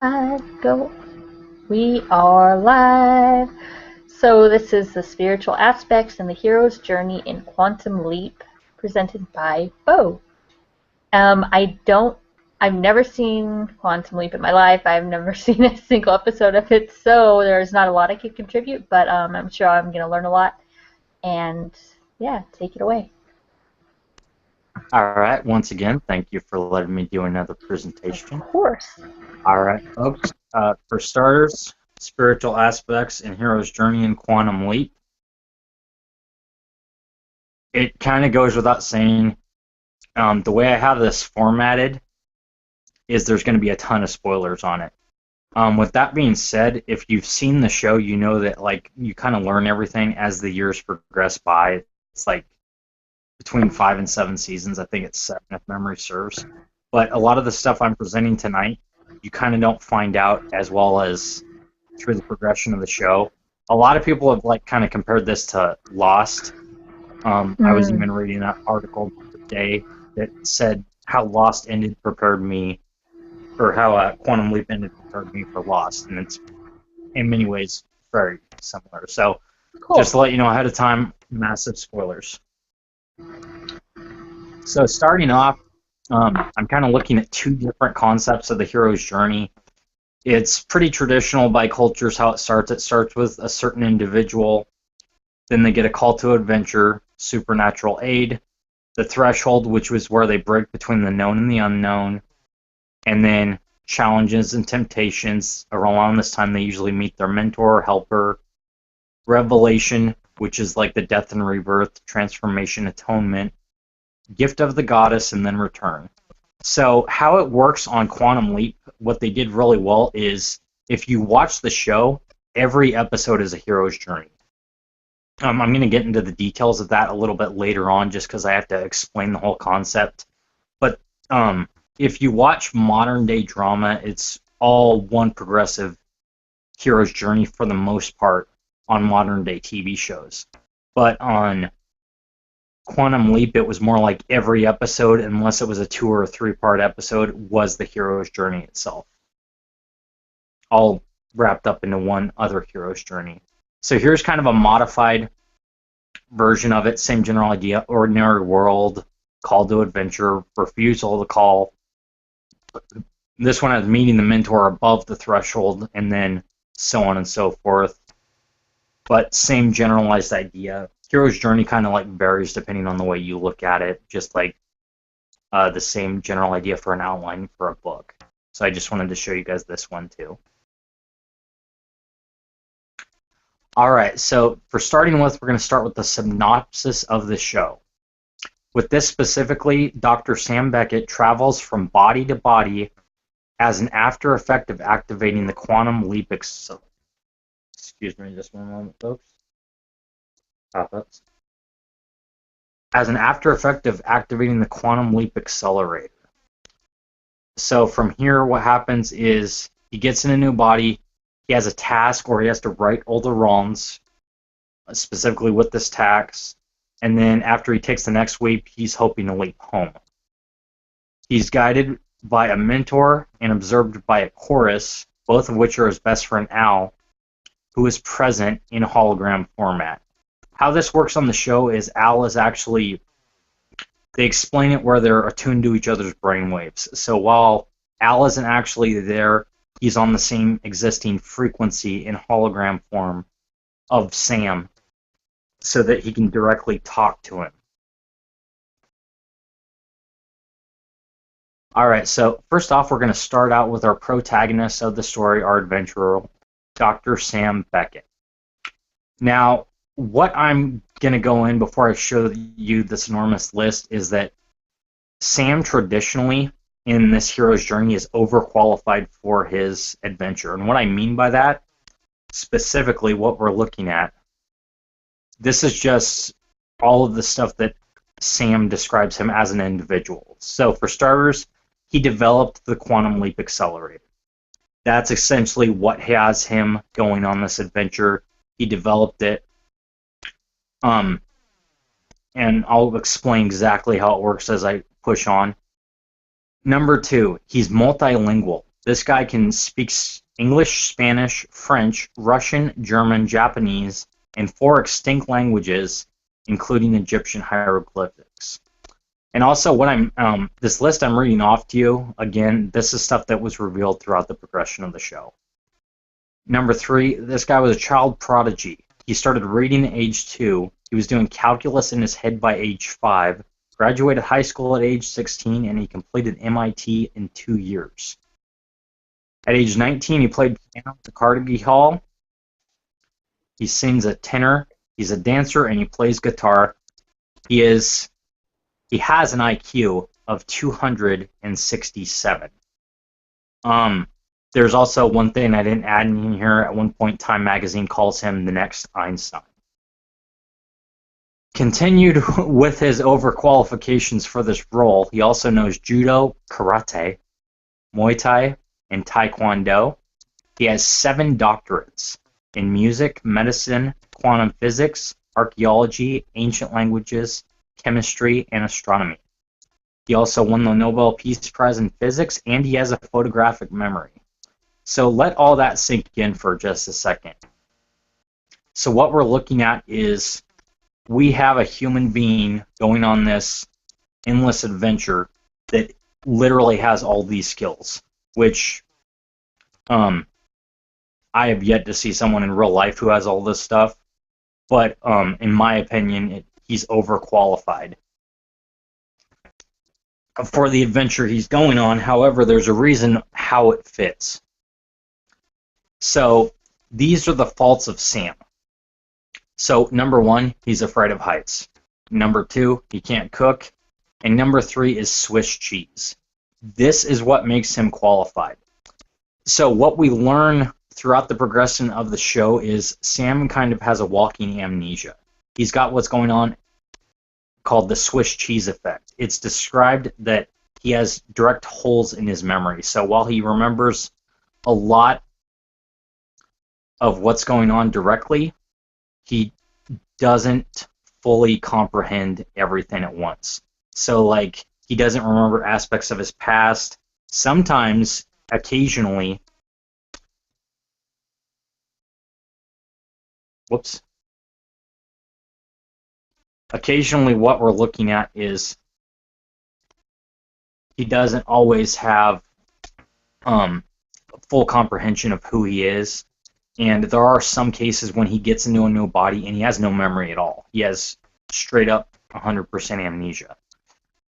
Go. We are live. So this is the spiritual aspects and the hero's journey in Quantum Leap, presented by Bo. I don't. I've never seen Quantum Leap in my life. I've never seen a single episode of it, so there's not a lot I could contribute. But I'm sure I'm gonna learn a lot. And yeah, take it away. All right, once again, thank you for letting me do another Of presentation. course. All right, folks, for starters, spiritual aspects in Hero's Journey and Quantum Leap. It kind of goes without saying, the way I have this formatted is there's going to be a ton of spoilers on it. With that being said, if you've seen the show, you know that like you kind of learn everything as the years progress by. It's like between 5 and 7 seasons. I think it's 7 if memory serves. But a lot of the stuff I'm presenting tonight, you kind of don't find out as well as through the progression of the show. A lot of people have like kind of compared this to Lost. I was even reading that article today that said how Lost ended prepared me, or how Quantum Leap ended prepared me for Lost, and it's in many ways very similar. So Cool. just to let you know ahead of time, massive spoilers. So starting off, I'm kind of looking at two different concepts of the hero's journey. It's pretty traditional by cultures how it starts. It starts with a certain individual, then they get a call to adventure, supernatural aid, the threshold, which was where they break between the known and the unknown, and then challenges and temptations. Around this time, they usually meet their mentor or helper, revelation, which is like the death and rebirth, transformation, atonement, gift of the goddess, and then return. So how it works on Quantum Leap, what they did really well is if you watch the show, every episode is a hero's journey. I'm going to get into the details of that a little bit later on just because I have to explain the whole concept. But if you watch modern day drama, it's all one progressive hero's journey for the most part on modern day TV shows. But on Quantum Leap, it was more like every episode, unless it was a 2 or 3-part episode, was the hero's journey itself, all wrapped up into one other hero's journey. So here's kind of a modified version of it, same general idea: ordinary world, call to adventure, refusal to call. This one has meeting the mentor above the threshold, and then so on and so forth. But same generalized idea. Hero's journey kind of like varies depending on the way you look at it, just like the same general idea for an outline for a book. So I just wanted to show you guys this one too. All right, so for starting with, we're going to start with the synopsis of the show. With this specifically, Dr. Sam Beckett travels from body to body as an after effect of activating the quantum leap. Excuse me just one moment, folks. Pop-ups. As an after effect of activating the quantum leap accelerator. So from here, what happens is he gets in a new body. He has a task where he has to right all the wrongs, specifically with this task. And then after he takes the next leap, he's hoping to leap home. He's guided by a mentor and observed by a chorus, both of which are his best friend Al, who is present in hologram format. How this works on the show is Al is actually, they explain it where they're attuned to each other's brainwaves. So while Al isn't actually there, he's on the same existing frequency in hologram form of Sam so that he can directly talk to him. Alright, so first off, we're going to start out with our protagonist of the story, our adventurer, Dr. Sam Beckett. Now, what I'm going to go in before I show you this enormous list is that Sam traditionally in this hero's journey is overqualified for his adventure. And what I mean by that, specifically what we're looking at, this is just all of the stuff that Sam describes him as an individual. So for starters, he developed the Quantum Leap Accelerator. That's essentially what has him going on this adventure. He developed it. And I'll explain exactly how it works as I push on. Number 2, he's multilingual. This guy can speak English, Spanish, French, Russian, German, Japanese, and 4 extinct languages, including Egyptian hieroglyphics. And also, what this list I'm reading off to you, again, this is stuff that was revealed throughout the progression of the show. Number 3, this guy was a child prodigy. He started reading at age 2. He was doing calculus in his head by age 5, graduated high school at age 16, and he completed MIT in 2 years. At age 19, he played piano at the Carnegie Hall. He sings a tenor. He's a dancer, and he plays guitar. He has an IQ of 267. There's also one thing I didn't add in here. At one point, Time Magazine calls him the next Einstein. Continued with his overqualifications for this role, he also knows judo, karate, Muay Thai, and Taekwondo. He has 7 doctorates in music, medicine, quantum physics, archaeology, ancient languages, chemistry, and astronomy. He also won the Nobel Peace Prize in physics, and he has a photographic memory. So let all that sink in for just a second. So what we're looking at is we have a human being going on this endless adventure that literally has all these skills, which I have yet to see someone in real life who has all this stuff, but in my opinion, he's overqualified for the adventure he's going on. However, there's a reason how it fits. So these are the faults of Sam. So number 1, he's afraid of heights. Number 2, he can't cook. And number 3 is Swiss cheese. This is what makes him qualified. So what we learn throughout the progression of the show is Sam kind of has a walking amnesia. He's got what's going on called the Swiss cheese effect. It's described that he has direct holes in his memory. So while he remembers a lot of what's going on directly, he doesn't fully comprehend everything at once. So, like, he doesn't remember aspects of his past. Sometimes, occasionally, occasionally what we're looking at is he doesn't always have full comprehension of who he is. And there are some cases when he gets into a new body and he has no memory at all. He has straight up 100% amnesia.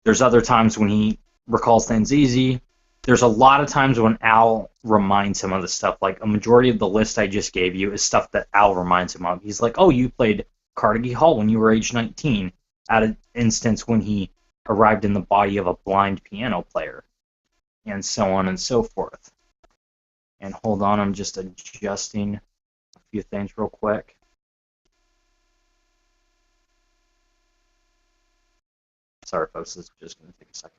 There's other times when he recalls things easy. There's a lot of times when Al reminds him of the stuff. Like a majority of the list I just gave you is stuff that Al reminds him of. He's like, oh, you played Carnegie Hall when you were age 19, at an instance when he arrived in the body of a blind piano player, and so on and so forth. And hold on, I'm just adjusting a few things real quick. Sorry, folks, this is just going to take a second.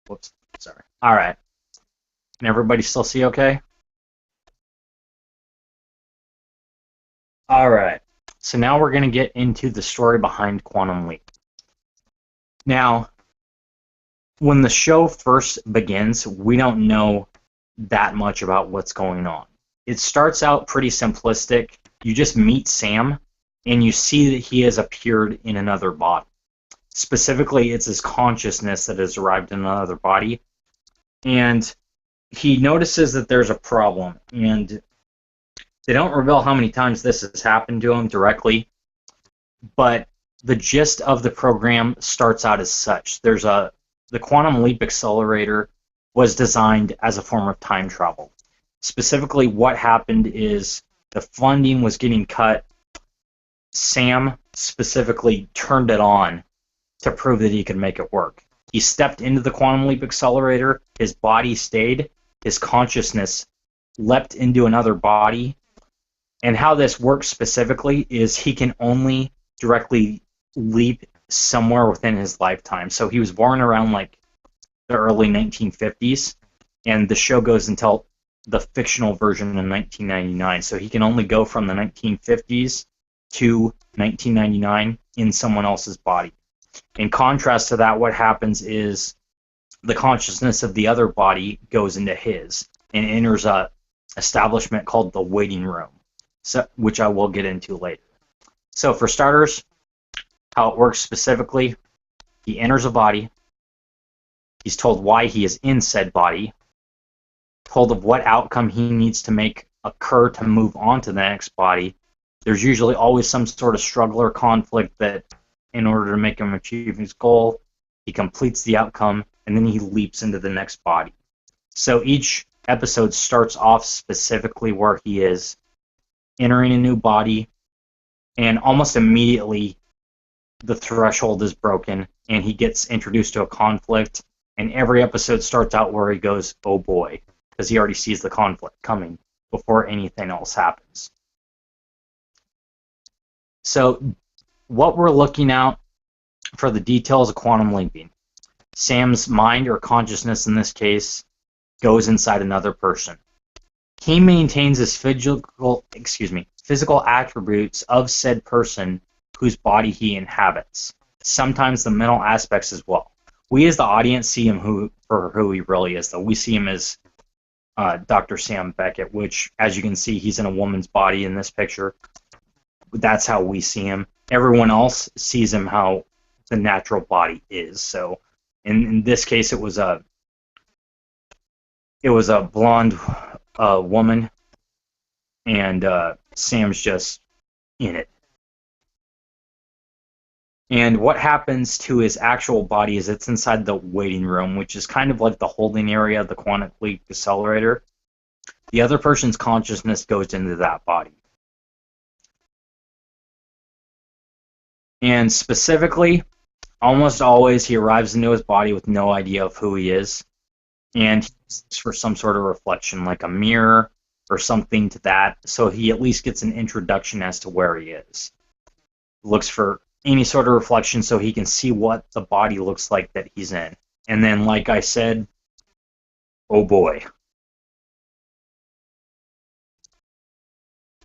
Whoops, sorry. All right. Can everybody still see okay? All right, so now we're going to get into the story behind Quantum Leap. Now, when the show first begins, we don't know that much about what's going on. It starts out pretty simplistic. You just meet Sam, and you see that he has appeared in another body. Specifically, it's his consciousness that has arrived in another body. And he notices that there's a problem, and they don't reveal how many times this has happened to him directly, but the gist of the program starts out as such. The Quantum Leap Accelerator was designed as a form of time travel. Specifically, what happened is the funding was getting cut. Sam specifically turned it on to prove that he could make it work. He stepped into the Quantum Leap Accelerator, his body stayed, his consciousness leapt into another body. And how this works specifically is he can only directly leap somewhere within his lifetime. So he was born around like the early 1950s, and the show goes until the fictional version in 1999. So he can only go from the 1950s to 1999 in someone else's body. In contrast to that, what happens is the consciousness of the other body goes into his and enters a establishment called the waiting room, so, which I will get into later. So for starters, how it works specifically, he enters a body, he's told why he is in said body, told of what outcome he needs to make occur to move on to the next body. There's usually always some sort of struggle or conflict that in order to make him achieve his goal, he completes the outcome, and then he leaps into the next body. So each episode starts off specifically where he is entering a new body, and almost immediately the threshold is broken, and he gets introduced to a conflict, and every episode starts out where he goes, oh boy, because he already sees the conflict coming before anything else happens. So what we're looking at for the details of quantum leaping, Sam's mind or consciousness in this case goes inside another person. He maintains his physical attributes of said person whose body he inhabits. Sometimes the mental aspects as well. We as the audience see him for who he really is, though. We see him as Dr. Sam Beckett, which, as you can see, he's in a woman's body in this picture. That's how we see him. Everyone else sees him how the natural body is. So, in this case, it was a blonde woman, and Sam's just in it. And what happens to his actual body is it's inside the waiting room, which is kind of like the holding area of the quantum leap accelerator. The other person's consciousness goes into that body. And specifically, almost always he arrives into his body with no idea of who he is, and he looks for some sort of reflection, like a mirror or something to that, so he at least gets an introduction as to where he is. Looks for any sort of reflection so he can see what the body looks like that he's in. And then, like I said, oh boy.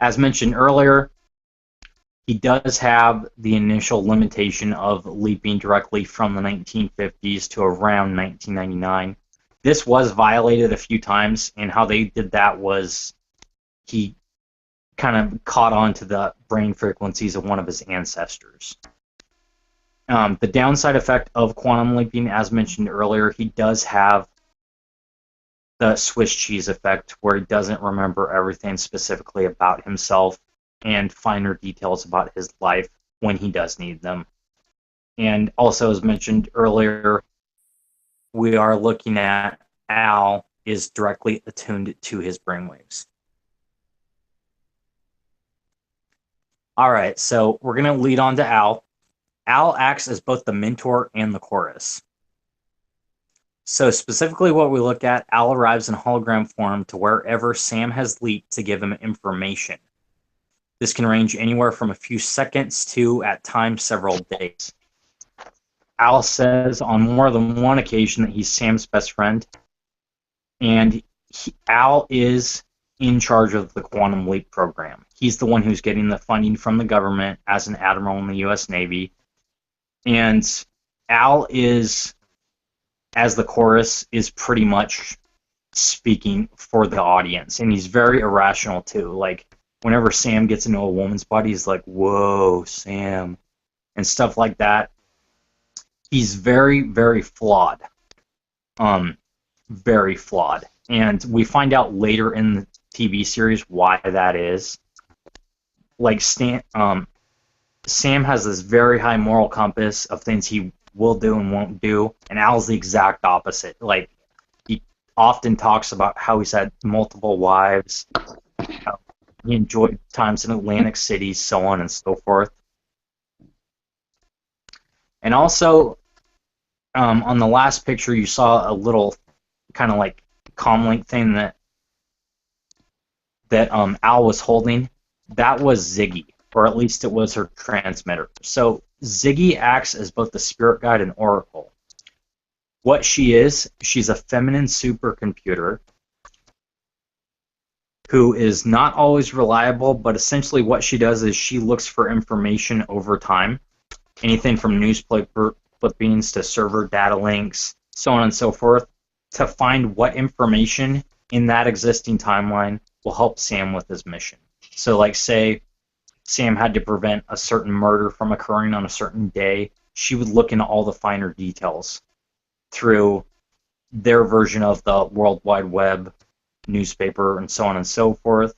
As mentioned earlier, he does have the initial limitation of leaping directly from the 1950s to around 1999. This was violated a few times, and how they did that was he kind of caught on to the brain frequencies of one of his ancestors. The downside effect of quantum leaping, as mentioned earlier, he does have the Swiss cheese effect, where he doesn't remember everything specifically about himself and finer details about his life when he does need them. And also, as mentioned earlier, we are looking at Al is directly attuned to his brainwaves. All right, so we're going to lead on to Al. Al acts as both the mentor and the chorus. So specifically what we look at, Al arrives in hologram form to wherever Sam has leaped to give him information. This can range anywhere from a few seconds to, at times, several days. Al says on more than one occasion that he's Sam's best friend, and Al is in charge of the Quantum Leap program. He's the one who's getting the funding from the government as an admiral in the U.S. Navy, and Al is, as the chorus, is pretty much speaking for the audience, and he's very irrational too. Like, whenever Sam gets into a woman's body, he's like, whoa, Sam, and stuff like that. He's very, very flawed. Very flawed. And we find out later in the TV series why that is. Like, Sam has this very high moral compass of things he will do and won't do, and Al's the exact opposite. Like, he often talks about how he's had multiple wives, how he enjoyed times in Atlantic City, so on and so forth. And also, on the last picture, you saw a little kind of like comlink thing that Al was holding. That was Ziggy, or at least it was her transmitter. So Ziggy acts as both the spirit guide and oracle. What she is, she's a feminine supercomputer. who is not always reliable, but essentially what she does is she looks for information over time. Anything from newspaper clippings to server data links, so on and so forth, to find what information in that existing timeline will help Sam with his mission. So, like, say Sam had to prevent a certain murder from occurring on a certain day, she would look into all the finer details through their version of the World Wide Web, newspaper, and so on and so forth,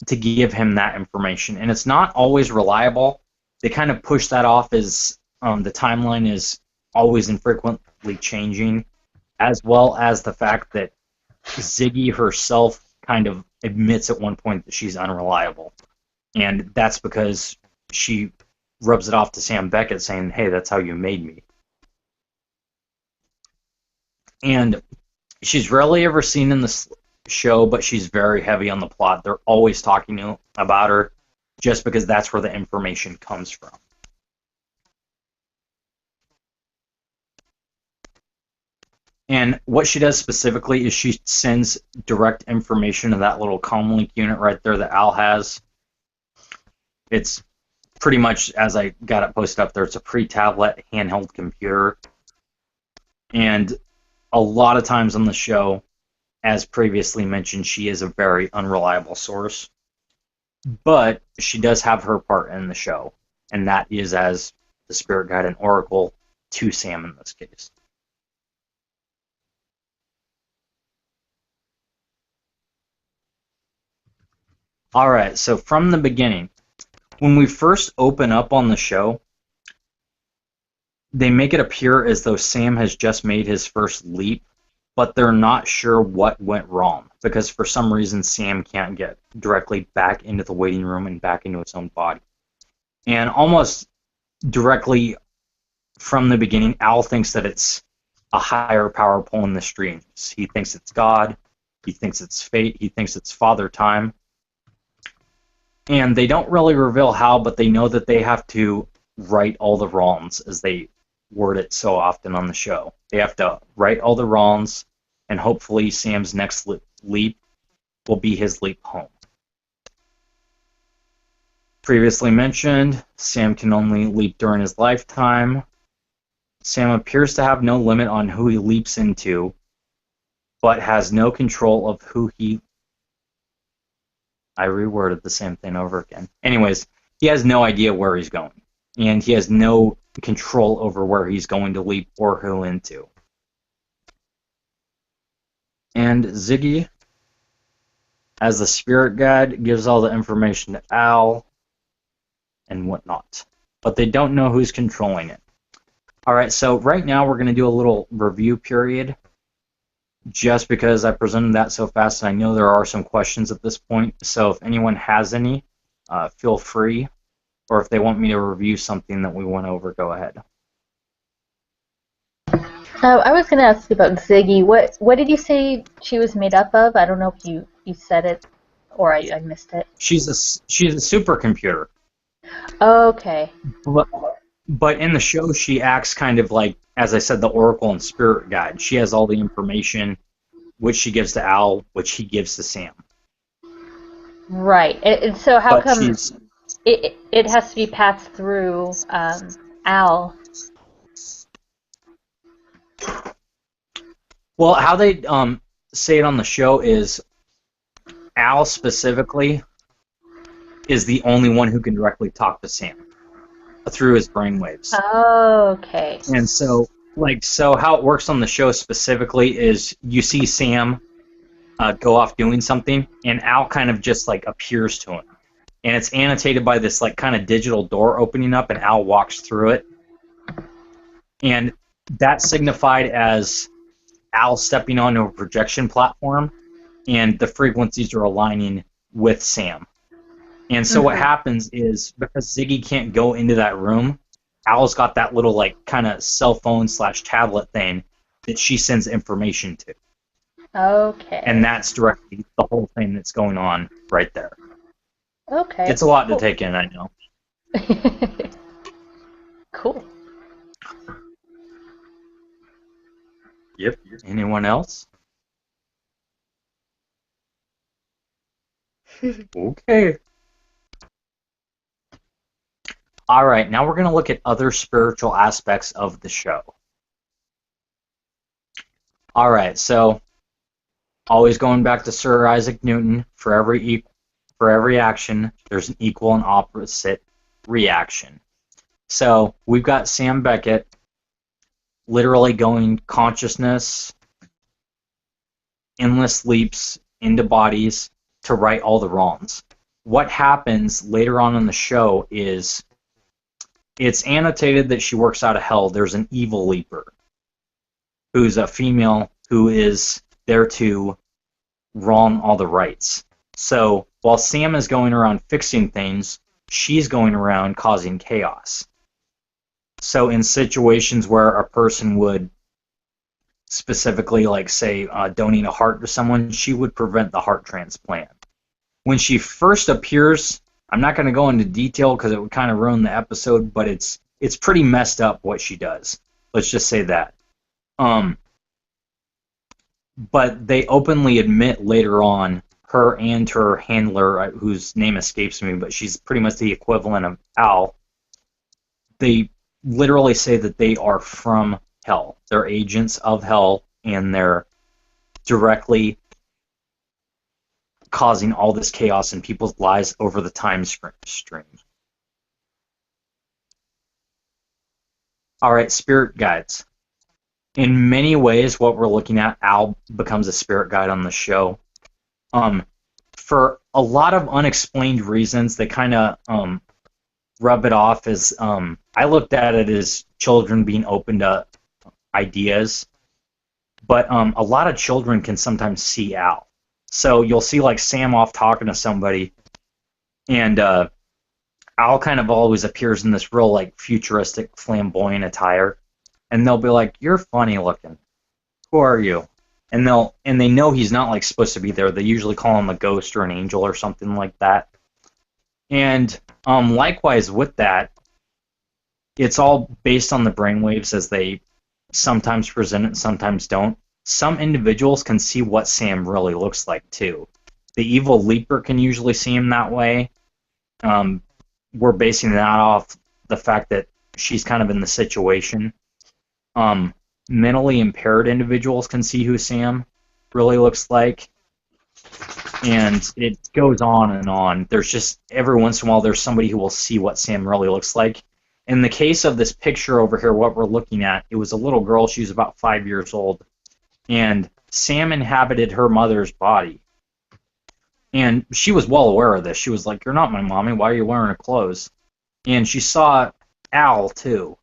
to give him that information. And it's not always reliable. They kind of push that off as the timeline is always and frequently changing, as well as the fact that Ziggy herself kind of admits at one point that she's unreliable. And that's because she rubs it off to Sam Beckett saying, hey, that's how you made me. And she's rarely ever seen in the show, but she's very heavy on the plot. They're always talking about her just because that's where the information comes from. And what she does specifically is she sends direct information to that little comlink unit right there that Al has. It's pretty much, as I got it posted up there, it's a pre-tablet handheld computer. And a lot of times on the show, as previously mentioned, she is a very unreliable source. But she does have her part in the show, and that is as the spirit guide and oracle to Sam in this case. Alright, so from the beginning, when we first open up on the show, they make it appear as though Sam has just made his first leap, but they're not sure what went wrong, because for some reason Sam can't get directly back into the waiting room and back into his own body. And almost directly from the beginning, Al thinks that it's a higher power pulling the strings. He thinks it's God, he thinks it's fate, he thinks it's Father Time. And they don't really reveal how, but they know that they have to right all the wrongs, as they word it so often on the show. They have to right all the wrongs, and hopefully Sam's next leap will be his leap home. Previously mentioned, Sam can only leap during his lifetime. Sam appears to have no limit on who he leaps into, but has no control of who he... I reworded the same thing over again. Anyways, he has no idea where he's going, and he has no control over where he's going to leap or who into. And Ziggy, as the spirit guide, gives all the information to Al and whatnot, but they don't know who's controlling it. Alright, so right now we're going to do a little review period, just because I presented that so fast, and I know there are some questions at this point, so if anyone has any, feel free, or if they want me to review something that we went over, go ahead. I was going to ask you about Ziggy. What did you say she was made up of? I don't know if you said it, or I missed it. She's a supercomputer. Okay. But in the show, she acts kind of like, as I said, the Oracle and Spirit Guide. She has all the information, which she gives to Al, which he gives to Sam. Right. And so how come it has to be passed through Al? Well, how they say it on the show is Al specifically is the only one who can directly talk to Sam through his brainwaves. Oh, okay. And so how it works on the show specifically is you see Sam go off doing something, and Al kind of just like appears to him, and it's annotated by this like kind of digital door opening up, and Al walks through it, and that's signified as Al stepping onto a projection platform, and the frequencies are aligning with Sam. And so what happens is, because Ziggy can't go into that room, Al's got that little like kind of cell phone / tablet thing that she sends information to. Okay. And that's directly the whole thing that's going on right there. Okay. It's a lot to take in, I know. Cool. Yep. Anyone else? Okay. All right, now we're going to look at other spiritual aspects of the show. All right, so always going back to Sir Isaac Newton, for every action, there's an equal and opposite reaction. So we've got Sam Beckett literally going consciousness, endless leaps into bodies to right all the wrongs. What happens later on in the show is it's annotated that she works out of hell. There's an evil leaper who's a female who is there to wrong all the rights. So while Sam is going around fixing things, she's going around causing chaos. So in situations where a person would specifically, like, say, donate a heart to someone, she would prevent the heart transplant. When she first appears, I'm not going to go into detail because it would kind of ruin the episode, but it's pretty messed up what she does. Let's just say that. But they openly admit later on, her and her handler, whose name escapes me, but she's pretty much the equivalent of Al, they literally say that they are from hell. They're agents of hell, and they're directly causing all this chaos in people's lives over the time stream. All right, spirit guides. In many ways, what we're looking at, Al becomes a spirit guide on the show. For a lot of unexplained reasons, they kind of rub it off as, I looked at it as children being open to ideas, but a lot of children can sometimes see Al. So you'll see, like, Sam off talking to somebody, and Al kind of always appears in this real, like, futuristic, flamboyant attire, and they'll be like, "You're funny looking. Who are you?" And they know he's not, like, supposed to be there. They usually call him a ghost or an angel or something like that. And likewise with that, it's all based on the brainwaves as they sometimes present it, sometimes don't. Some individuals can see what Sam really looks like too. The evil leaper can usually see him that way. We're basing that off the fact that she's kind of in the situation. Mentally impaired individuals can see who Sam really looks like. And it goes on and on. There's just, every once in a while, there's somebody who will see what Sam really looks like. In the case of this picture over here, what we're looking at, it was a little girl. She was about 5 years old. And Sam inhabited her mother's body. And she was well aware of this. She was like, "You're not my mommy. Why are you wearing her clothes?" And she saw Al, too.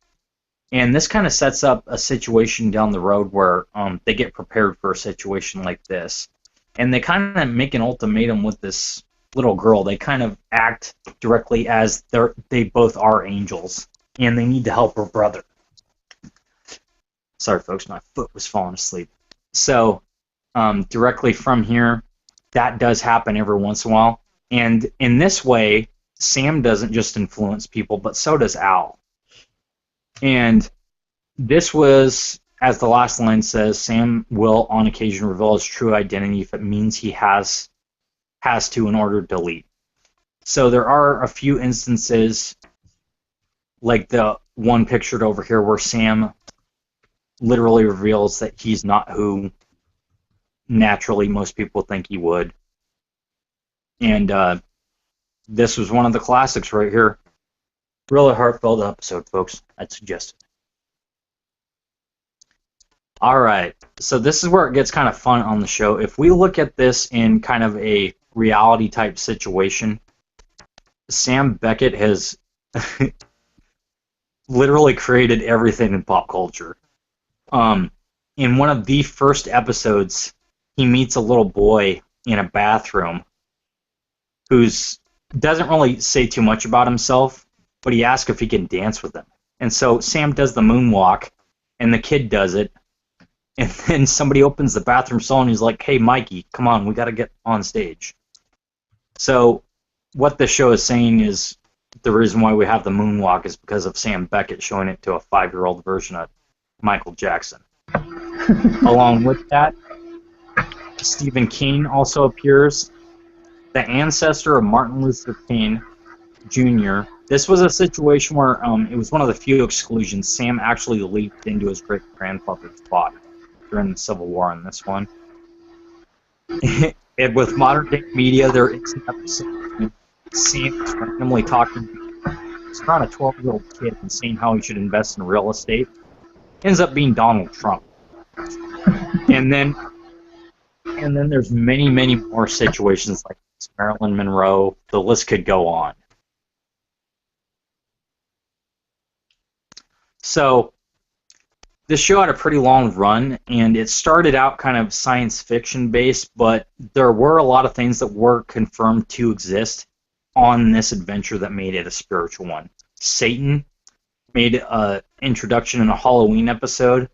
And this kind of sets up a situation down the road where they get prepared for a situation like this. And they kind of make an ultimatum with this little girl. They kind of act directly as they both are angels, and they need to help her brother. Sorry, folks, my foot was falling asleep. So directly from here, that does happen every once in a while. And in this way, Sam doesn't just influence people, but so does Al. And this was, as the last line says, Sam will on occasion reveal his true identity if it means he has to in order to lead. So there are a few instances, like the one pictured over here, where Sam literally reveals that he's not who naturally most people think he would. And this was one of the classics right here. Really heartfelt episode, folks. I'd suggest it. All right, so this is where it gets kind of fun on the show. If we look at this in kind of a reality-type situation, Sam Beckett has literally created everything in pop culture. In one of the first episodes, he meets a little boy in a bathroom who doesn't really say too much about himself, but he asks if he can dance with him. And so Sam does the moonwalk, and the kid does it. And then somebody opens the bathroom stall and he's like, "Hey, Mikey, come on, we got to get on stage." So what the show is saying is the reason why we have the moonwalk is because of Sam Beckett showing it to a 5-year-old version of Michael Jackson. Along with that, Stephen King also appears. the ancestor of Martin Luther King Jr. This was a situation where it was one of the few exclusions. Sam actually leaped into his great-grandfather's body during the Civil War on this one. And with modern-day media, there is an episode Sam is randomly talking around a 12-year-old kid and saying how he should invest in real estate. Ends up being Donald Trump. And then there's many, many more situations like this. Marilyn Monroe. The list could go on. So this show had a pretty long run, and it started out kind of science fiction based, but there were a lot of things that were confirmed to exist on this adventure that made it a spiritual one. Satan made an introduction in a Halloween episode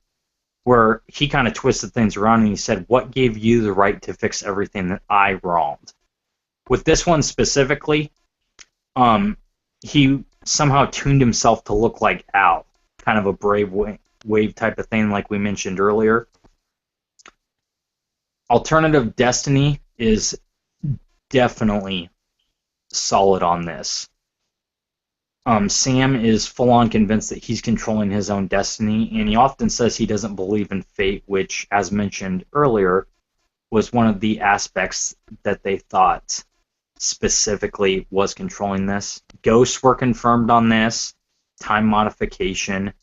where he kind of twisted things around and he said, "What gave you the right to fix everything that I wronged?" With this one specifically, he somehow tuned himself to look like Al, kind of a brave wave type of thing like we mentioned earlier. Alternative Destiny is definitely solid on this. Sam is full-on convinced that he's controlling his own destiny, and he often says he doesn't believe in fate, which, as mentioned earlier, was one of the aspects that they thought specifically was controlling this. Ghosts were confirmed on this, time modification,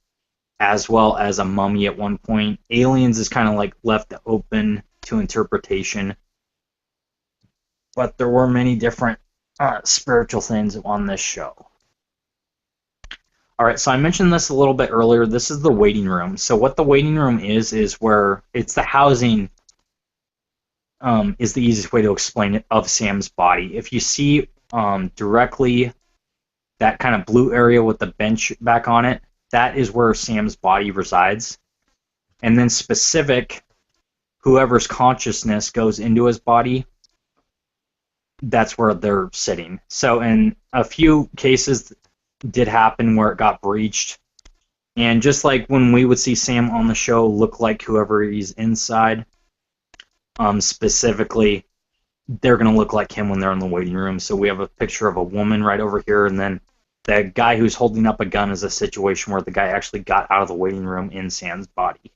as well as a mummy at one point. Aliens is kind of like left open to interpretation, but there were many different spiritual things on this show. Alright, so I mentioned this a little bit earlier. This is the waiting room. So what the waiting room is where it's the housing, is the easiest way to explain it, of Sam's body. If you see directly that kind of blue area with the bench back on it, that is where Sam's body resides. And then specific, whoever's consciousness goes into his body, that's where they're sitting. So in a few cases did happen where it got breached. And just like when we would see Sam on the show look like whoever he's inside, specifically, they're going to look like him when they're in the waiting room. So we have a picture of a woman right over here, and then the guy who's holding up a gun is a situation where the guy actually got out of the waiting room in Sam's body.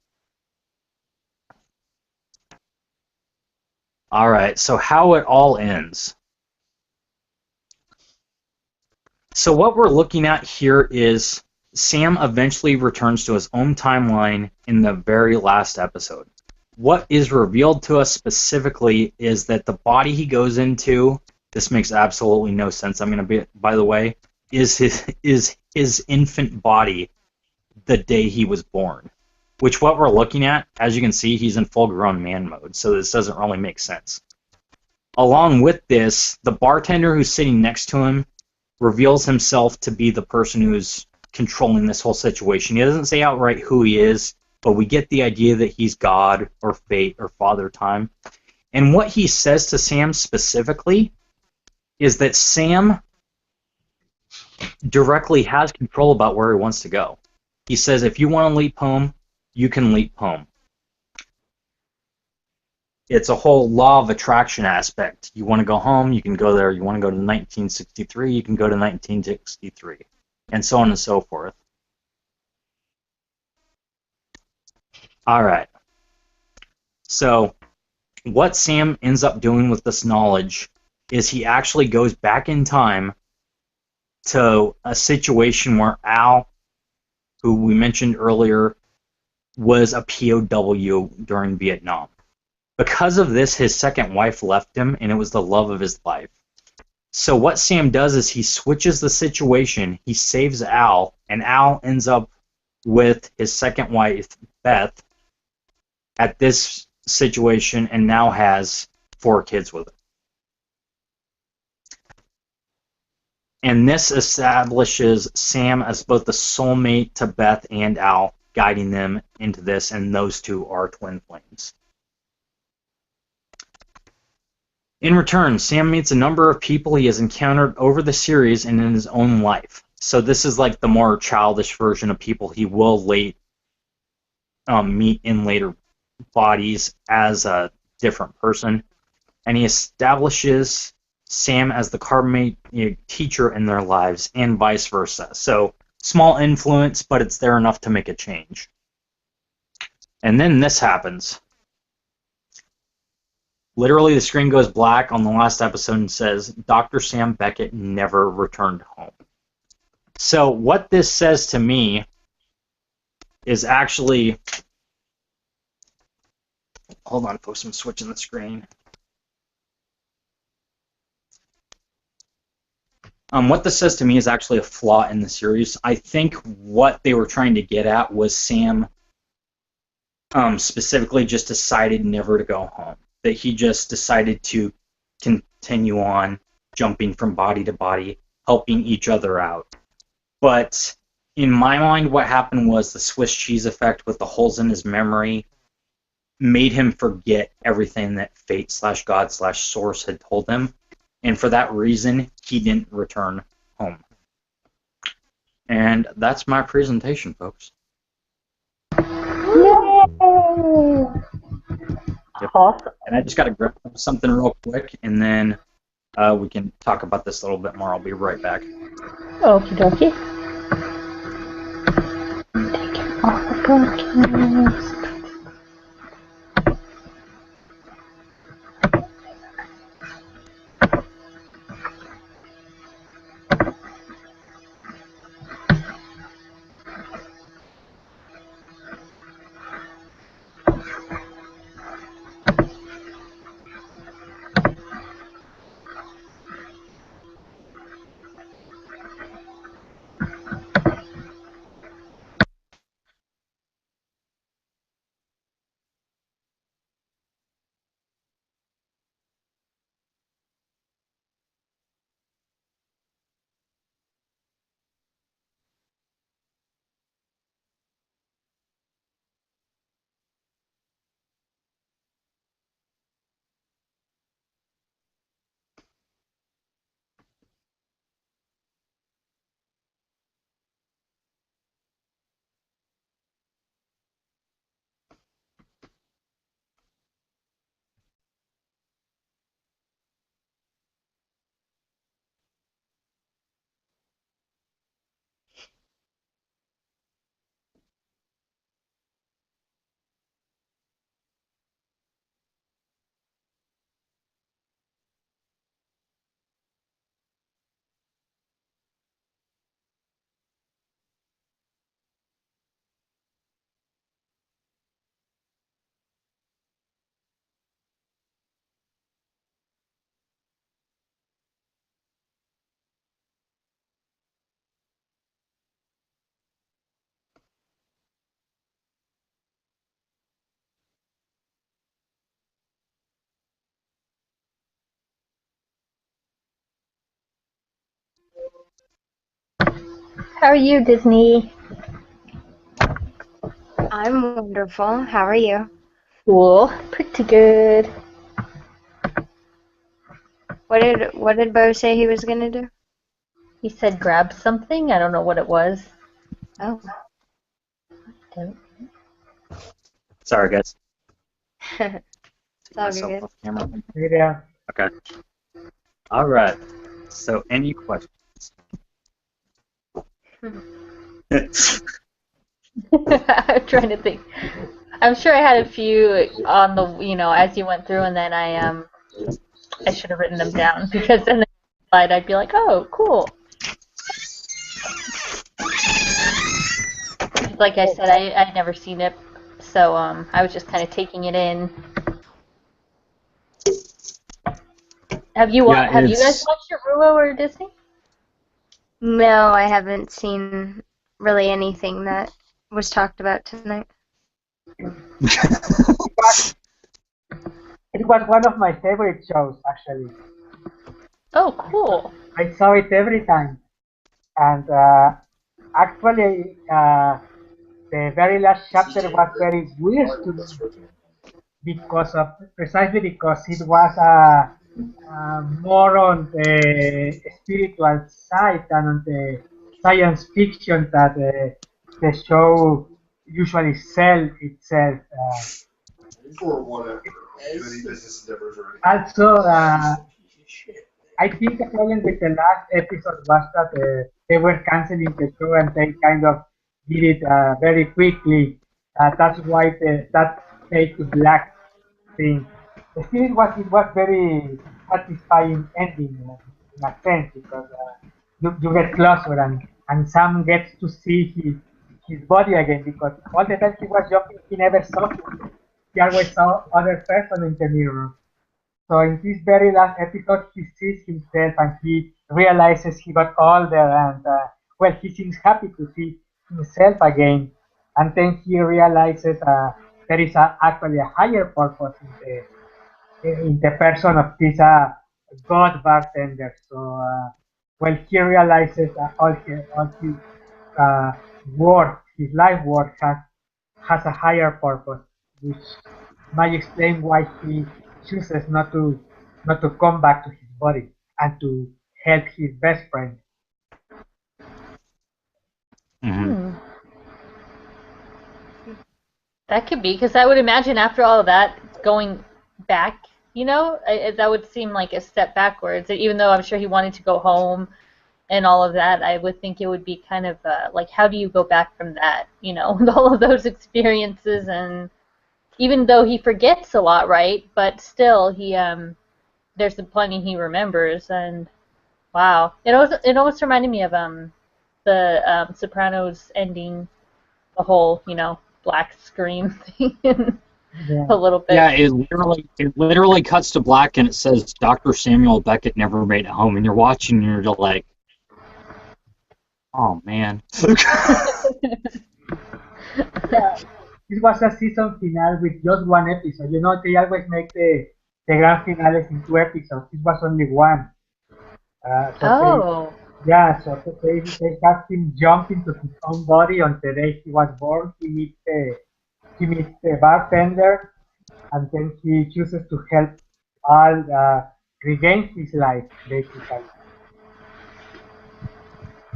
Alright, so how it all ends. So what we're looking at here is Sam eventually returns to his own timeline in the very last episode. What is revealed to us specifically is that the body he goes into, this makes absolutely no sense, I'm going to be, by the way, is his infant body the day he was born. Which what we're looking at, as you can see, he's in full-grown man mode, so this doesn't really make sense. Along with this, the bartender who's sitting next to him reveals himself to be the person who's controlling this whole situation. He doesn't say outright who he is, but we get the idea that he's God or fate or Father Time. And what he says to Sam specifically is that Sam directly has control about where he wants to go. He says, if you want to leap home, you can leap home. It's a whole law of attraction aspect. You want to go home, you can go there. You want to go to 1963, you can go to 1963. And so on and so forth. Alright. So, what Sam ends up doing with this knowledge is he actually goes back in time to a situation where Al, who we mentioned earlier, was a POW during Vietnam. Because of this, his second wife left him, and it was the love of his life. So what Sam does is he switches the situation, he saves Al, and Al ends up with his second wife, Beth, at this situation, and now has 4 kids with her. And this establishes Sam as both the soulmate to Beth and Al, guiding them into this, and those two are twin flames. In return, Sam meets a number of people he has encountered over the series and in his own life. So this is like the more childish version of people he will meet in later bodies as a different person. And he establishes Sam as the carbonate teacher in their lives, and vice versa. So small influence, but it's there enough to make a change. And then this happens. Literally, the screen goes black on the last episode and says, Dr. Sam Beckett never returned home. So what this says to me is actually... Hold on, folks, I'm switching the screen. What this says to me is actually a flaw in the series. I think what they were trying to get at was Sam specifically just decided never to go home. That he just decided to continue on jumping from body to body, helping each other out. But in my mind, what happened was the Swiss cheese effect with the holes in his memory made him forget everything that fate/God/source had told him. And for that reason, he didn't return home. And that's my presentation, folks. Yay! Yep. Awesome. And I just got to grab something real quick, and then we can talk about this a little bit more. I'll be right back. Okie dokie. Taking off the broadcast. How are you, Disney? I'm wonderful. How are you? Cool. Pretty good. What did Bo say he was gonna do? He said grab something. I don't know what it was. Oh. Don't- Sorry, guys. It's Take all myself good. off camera. Yeah. Okay. All right. So, any questions? I'm trying to think. I'm sure I had a few on the, as you went through, and then I should have written them down because then the slide I'd be like, oh, cool. Like I said, I'd never seen it, so I was just kind of taking it in. Have you Yeah, have you it's- guys watched it, Rulo or Disney? No, I haven't seen really anything that was talked about tonight. It was one of my favorite shows, actually. Oh, cool. I saw it every time. And actually, the very last chapter was very weird to me precisely because it was more on the spiritual side than on the science fiction that the show usually sells itself. For whatever. Any business endeavors or anything. Also, I think the problem with the last episode was that they were canceling the show and they kind of did it very quickly. That's why that fade to black thing. Still, it was very satisfying ending in a sense because you get closer and Sam gets to see his body again because all the time he was jumping, he never saw himself. He always saw other person in the mirror. So in this very last episode, he sees himself and he realizes he got older and well, he seems happy to see himself again. And then he realizes there is actually a higher purpose in the person of this god bartender. So well, he realizes all his uh, work, his life work has a higher purpose, which might explain why he chooses not to come back to his body and to help his best friend. Hmm. Hmm. That could be, because I would imagine after all of that, going back, that would seem like a step backwards. Even though I'm sure he wanted to go home and all of that, I would think it would be kind of like, how do you go back from that, with all of those experiences? And even though he forgets a lot, right? But still, there's plenty he remembers, and wow, it almost reminded me of the Sopranos ending, the whole black screen thing Yeah. a little bit. Yeah, it literally cuts to black and it says Dr. Samuel Beckett never made it home, and you're watching and you're like, oh man. Yeah, this was a season finale with just one episode. They always make the grand finales in 2 episodes. This was only one. So Oh. they have him jump into his own body on the day he was born. He meets the bartender, and then he chooses to help Al regain his life, basically.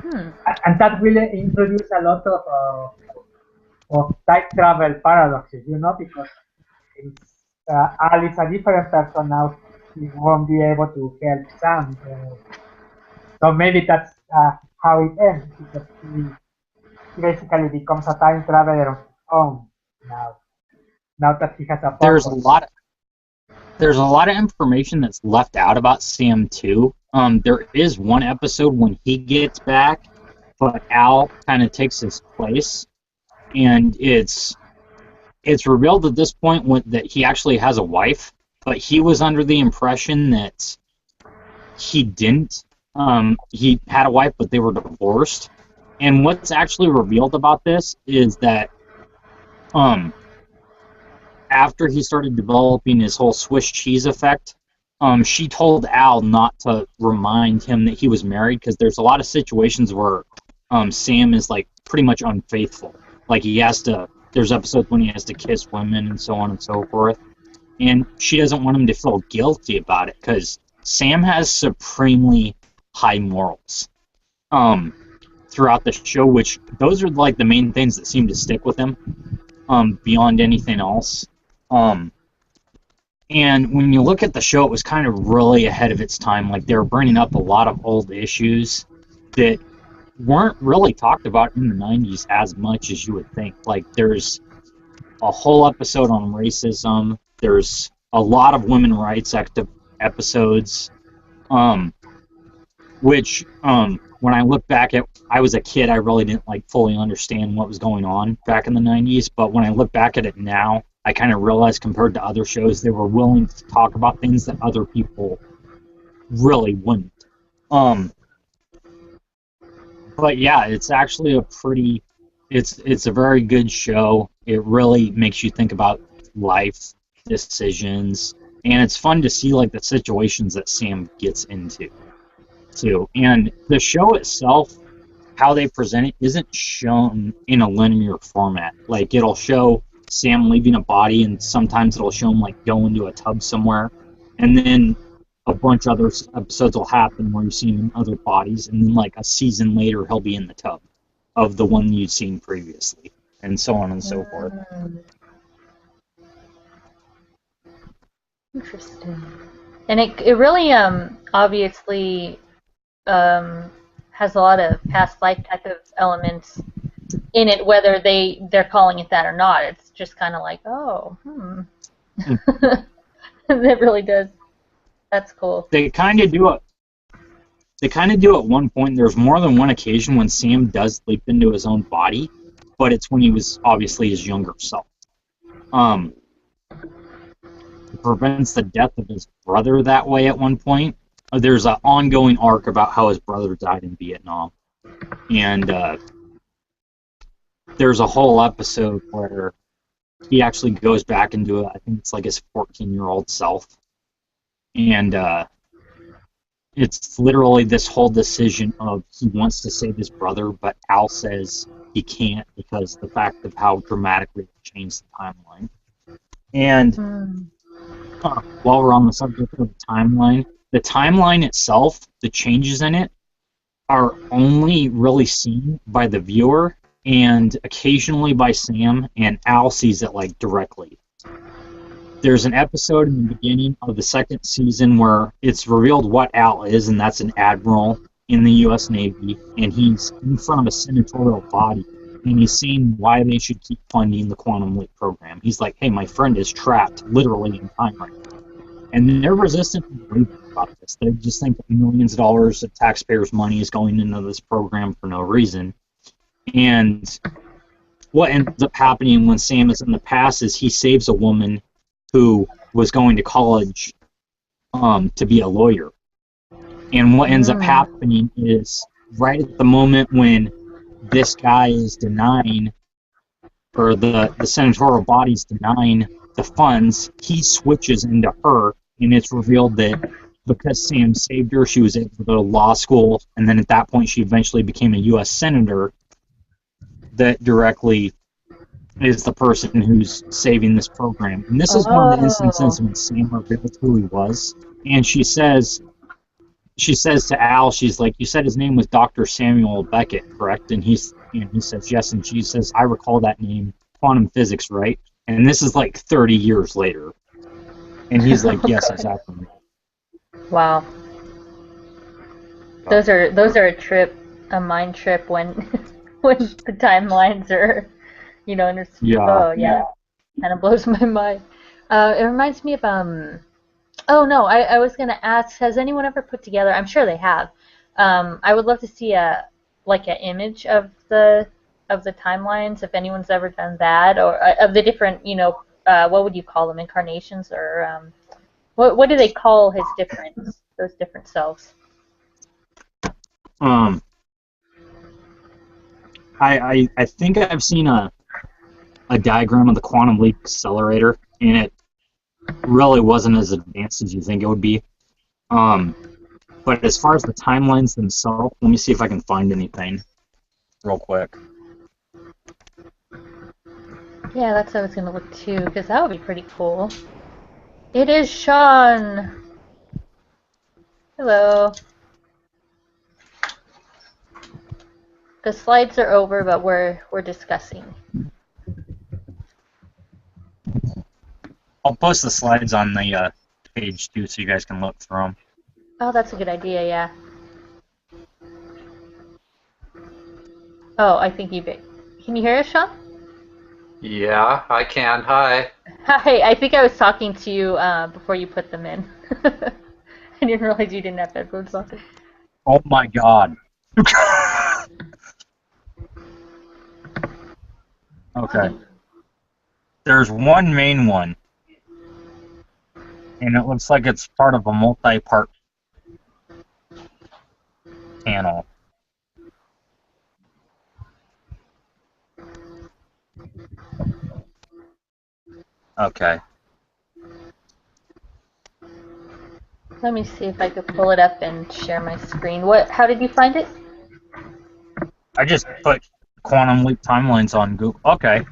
Hmm. And that will introduce a lot of time travel paradoxes, because since Al is a different person now, he won't be able to help Sam. So maybe that's how it ends, because he basically becomes a time traveler of his own now. Now that he has a there's a purpose. lot there's a lot of information that's left out about Sam too. There is one episode when he gets back, but Al kind of takes his place, and it's revealed at this point that he actually has a wife, but he was under the impression that he didn't. He had a wife, but they were divorced. And what's actually revealed about this is that after he started developing his whole Swiss cheese effect, she told Al not to remind him that he was married, because there's a lot of situations where Sam is like pretty much unfaithful. Like there's episodes when he has to kiss women and so on and so forth. And she doesn't want him to feel guilty about it, because Sam has supremely high morals throughout the show, which those are like the main things that seem to stick with him beyond anything else. And when you look at the show, it was kind of really ahead of its time. Like, they were bringing up a lot of old issues that weren't really talked about in the 90s as much as you would think. Like, there's a whole episode on racism. There's a lot of women rights episodes, which when I look back at, I was a kid, I really didn't fully understand what was going on back in the 90s, but when I look back at it now, I kind of realized compared to other shows, they were willing to talk about things that other people really wouldn't. But yeah, it's actually it's a very good show. It really makes you think about life decisions, and it's fun to see the situations that Sam gets into too. And the show itself, how they present it, isn't shown in a linear format. Like, it'll show Sam leaving a body, and sometimes it'll show him going to a tub somewhere, and then a bunch of other episodes will happen where you see him in other bodies, and then a season later he'll be in the tub of the one you've seen previously, and so on and so forth. Interesting. And it really obviously has a lot of past life type of elements in it, whether they're calling it that or not. It's just kind of like, oh, It really does. That's cool. They kind of do it. They kind of do at one point. There's more than one occasion when Sam does leap into his own body, but it's when he was obviously his younger self. It prevents the death of his brother that way at one point. There's an ongoing arc about how his brother died in Vietnam. And there's a whole episode where he actually goes back into, I think it's like his 14-year-old self. And it's literally this whole decision of he wants to save his brother, but Al says he can't because the fact of how dramatically it changed the timeline. And while we're on the subject of the timeline itself, the changes in it, are only really seen by the viewer and occasionally by Sam, and Al sees it like directly. There's an episode in the beginning of the second season where it's revealed what Al is, and that's an admiral in the U.S. Navy, and he's in front of a senatorial body, and he's saying why they should keep funding the Quantum Leap program. He's like, hey, my friend is trapped literally in time right now. And they're resistant to believe about this. They just think that millions of dollars of taxpayers' money is going into this program for no reason. And what ends up happening when Sam is in the past is he saves a woman who was going to college to be a lawyer. And what ends up happening is right at the moment when this guy is denying, or the senatorial body's denying the funds, he switches into her, and it's revealed that because Sam saved her, she was able to go to law school, and then at that point she eventually became a U.S. senator that directly is the person who's saving this program. And this is one of the instances when Sam revealed who he was, and she says to Al, she's like, you said his name was Dr. Samuel Beckett, correct? And he says, yes, and she says, I recall that name, quantum physics, right? And this is like 30 years later. And he's like, yes, exactly. Wow. Those are a mind trip when when the timelines are, and it's, kind of blows my mind. It reminds me of I was gonna ask, has anyone ever put together? I'm sure they have. I would love to see an image of the timelines, if anyone's ever done that, or of the different, what would you call them, incarnations, or what do they call those different selves? I think I've seen a diagram of the Quantum Leap Accelerator, and it really wasn't as advanced as you think it would be. But as far as the timelines themselves, let me see if I can find anything real quick. Yeah, that's what I was going to look too, because that would be pretty cool. It is Sean! Hello. The slides are over, but we're discussing. I'll post the slides on the page too, so you guys can look through them. Oh, that's a good idea, yeah. Oh, I think can you hear us, Sean? Yeah, I can. Hi. Hi, I think I was talking to you before you put them in. I didn't realize you didn't have headphones on. Oh my god. Okay. There's one main one, and it looks like it's part of a multi-part panel. Okay. Let me see if I could pull it up and share my screen. How did you find it? I just put Quantum Leap Timelines on Google. Okay.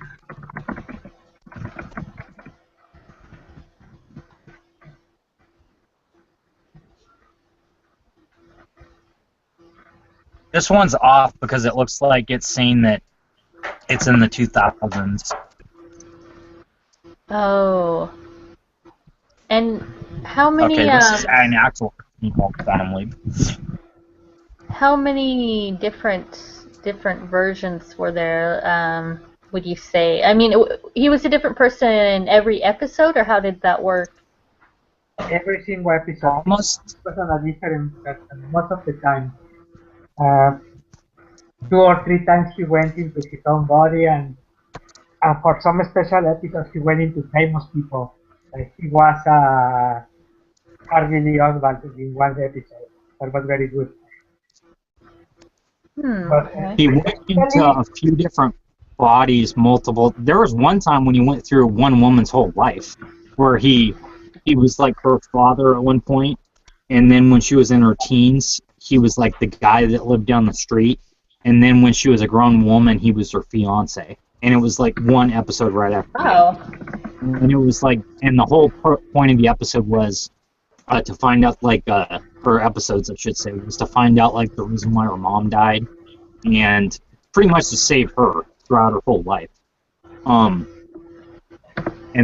This one's off because it looks like it's saying that it's in the 2000s. Oh. And How many Okay, this is an actual called Quantum Leap. how many different versions were there? Would you say? I mean, he was a different person in every episode, or how did that work? Every single episode Almost. was on a different person most of the time. Uh, 2 or 3 times he went into his own body, and for some special episodes he went into famous people. He was Harvey Lee Oswald in one episode. That was very good. But Okay. He went into a few different bodies, multiple. There was one time when he went through one woman's whole life, where he was like her father at one point, and then when she was in her teens, he was like the guy that lived down the street, and then when she was a grown woman, he was her fiance, and it was like one episode right after. Oh. And it was like, and the whole point of the episode was to find out, like, or episodes, I should say, was to find out, like, the reason why her mom died, and pretty much to save her throughout her whole life. And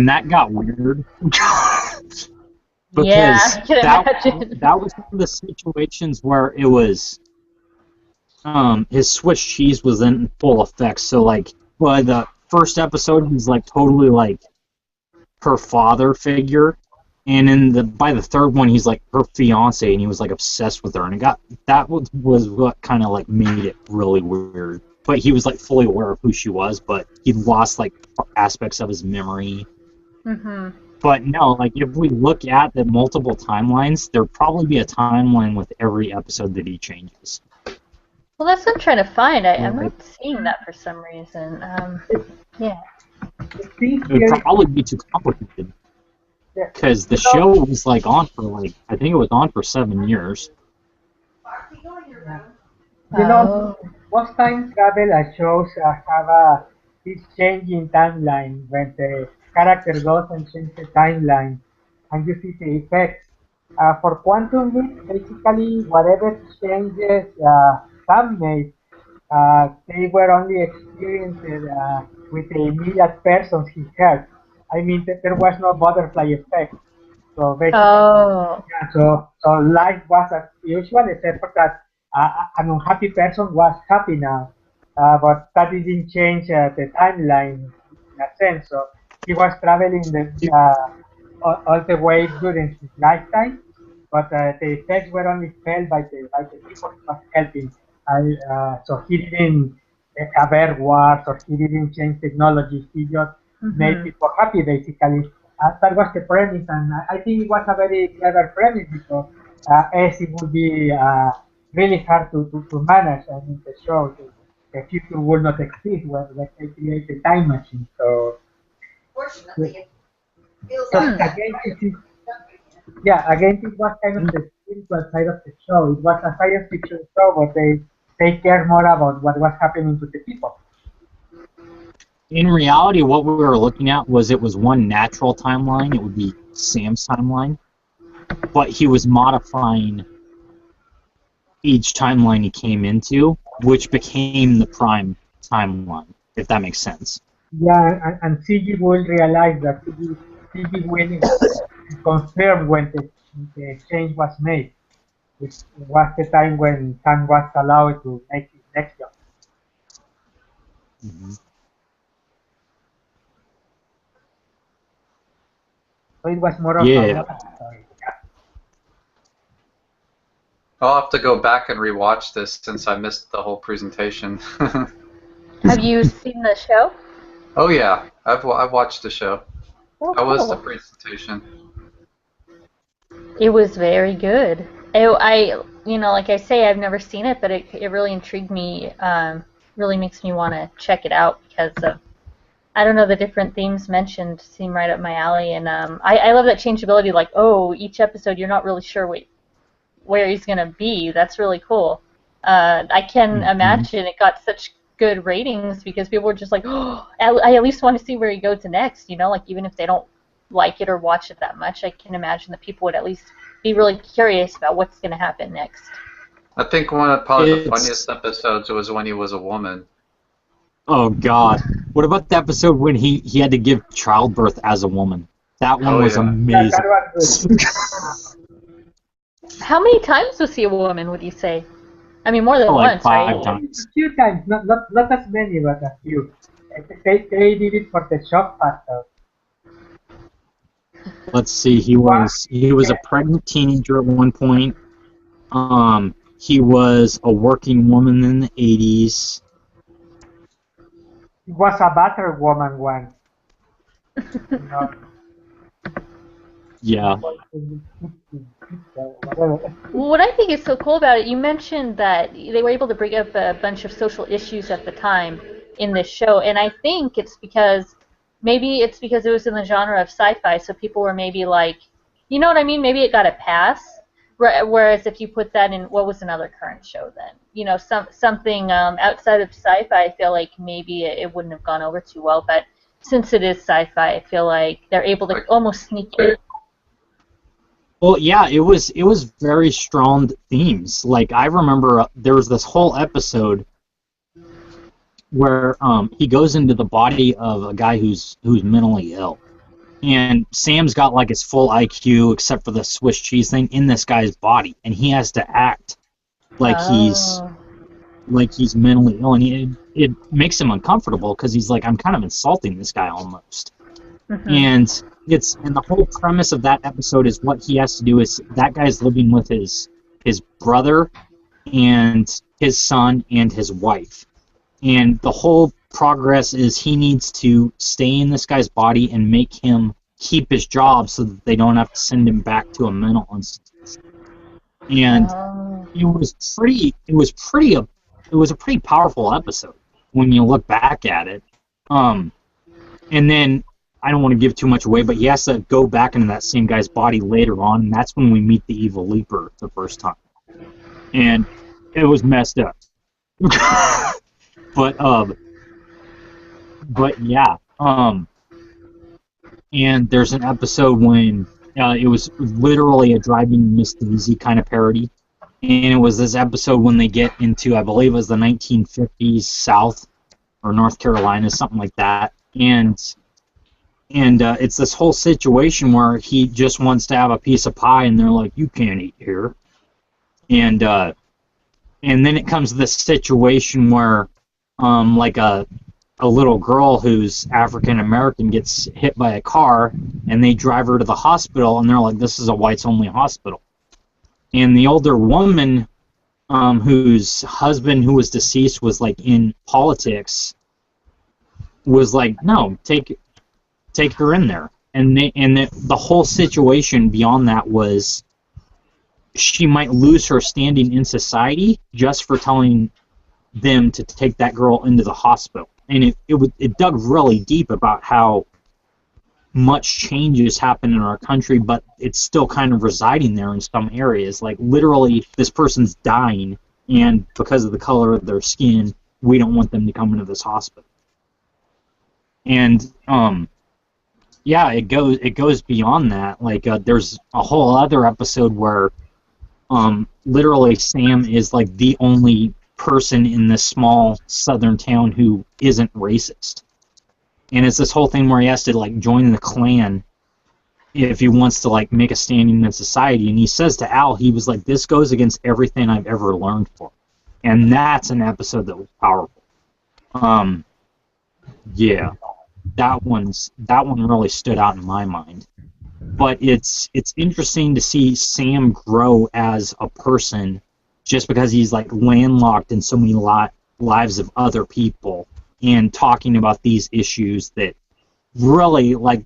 that got weird. Because Yeah, I can imagine. that was one of the situations where it was, his Swiss cheese was in full effect, so, like, by the first episode, he's, like, totally, like, her father figure, and by the third one, he's like her fiance, and he was like obsessed with her, and that was what kind of like made it really weird. But he was like fully aware of who she was, but he lost like aspects of his memory. Mm-hmm. But no, like if we look at the multiple timelines, there'd probably be a timeline with every episode that he changes. Well, that's what I'm trying to find. I'm not seeing that for some reason. Yeah. It would probably be too complicated. Because the show was like on for like, I think it was on for 7 years. You know, most times travel shows have this changing timeline when the character goes and changes the timeline, and you see the effects. For Quantum Leap, basically whatever changes Sam made, they were only experienced with the immediate persons he had. I mean, there was no butterfly effect. So basically, yeah, so life was as usual, except for that an unhappy person was happy now. But that didn't change the timeline in a sense. So he was traveling all the way during his lifetime, but the effects were only felt by the people he was helping. So he didn't avert wars, or he didn't change technology. He just made people happy, basically. That was the premise, and I think it was a very clever premise, because as it would be really hard to manage. I mean, the show, the future would not exist when they create a time machine. So, Fortunately, it feels so like again, it was kind of the spiritual side of the show. It was a science fiction show, but they care more about what was happening to the people. In reality, what we were looking at was it was one natural timeline. It would be Sam's timeline. But he was modifying each timeline he came into, which became the prime timeline, if that makes sense. Yeah, and CG will realize that CG will confirm when the change was made, which was the time when Sam was allowed to make his next job. Mm-hmm. So it was more of Yeah. a story. I'll have to go back and rewatch this since I missed the whole presentation. Have you seen the show? Oh yeah, I've watched the show. Oh, How was the cool. presentation? It was very good. Like I say, I've never seen it, but it really intrigued me. Really makes me want to check it out because of, I don't know, the different themes mentioned seem right up my alley, and I love that changeability. Like, each episode you're not really sure where he's gonna be. That's really cool. I can imagine it got such good ratings because people were just like, I at least want to see where he goes next. Like even if they don't like it or watch it that much, I can imagine that people would at least be really curious about what's going to happen next. I think one of probably the funniest episodes was when he was a woman. Oh God! What about the episode when he had to give childbirth as a woman? That one Oh, was yeah. amazing. That was good. How many times was he a woman, would you say? I mean, more than Like once, 5 right? times. A few times, not as many, but a few. They did it for the shock factor. Let's see. He was a pregnant teenager at one point. He was a working woman in the 80s. It was a battered woman once. You know, Yeah. whatever. What I think is so cool about it, you mentioned that they were able to bring up a bunch of social issues at the time in this show, and I think it's because it was in the genre of sci-fi, so people were maybe like, you know what I mean? Maybe it got a pass. Whereas if you put that in, what was another current show then? You know, something outside of sci-fi, I feel like maybe it wouldn't have gone over too well. But since it is sci-fi, I feel like they're able to almost sneak it. Well, yeah, it was very strong themes. Like I remember there was this whole episode where he goes into the body of a guy who's mentally ill, and Sam's got like his full IQ except for the Swiss cheese thing in this guy's body, and he has to act like he's mentally ill, and it makes him uncomfortable because he's like, I'm kind of insulting this guy almost. Mm-hmm. And the whole premise of that episode is what he has to do is that guy's living with his brother and his son and his wife. And the whole progress is he needs to stay in this guy's body and make him keep his job so that they don't have to send him back to a mental institution. And it was a pretty powerful episode when you look back at it. And then I don't want to give too much away, but he has to go back into that same guy's body later on, and that's when we meet the evil Leaper the first time. And it was messed up. But yeah. And there's an episode when it was literally a Driving Miss Daisy kind of parody. And it was this episode when they get into, I believe it was the 1950s South or North Carolina, something like that. And it's this whole situation where he just wants to have a piece of pie, and they're like, you can't eat here. And then it comes to this situation where like a little girl who's African American gets hit by a car, and they drive her to the hospital, and they're like, this is a whites only hospital. And the older woman whose husband who was deceased was like in politics was like, no, take her in there. And the whole situation beyond that was she might lose her standing in society just for telling them to take that girl into the hospital. And it dug really deep about how much changes happen in our country, but it's still kind of residing there in some areas. Like literally, this person's dying, and because of the color of their skin, we don't want them to come into this hospital. And yeah, it goes beyond that. Like there's a whole other episode where literally Sam is like the only person in this small southern town who isn't racist. And it's this whole thing where he has to like join the Klan if he wants to like make a standing in society. And he says to Al, he was like, this goes against everything I've ever learned for. And that's an episode that was powerful. Yeah. That one really stood out in my mind. But it's interesting to see Sam grow as a person just because he's like landlocked in so many lives of other people and talking about these issues that really, like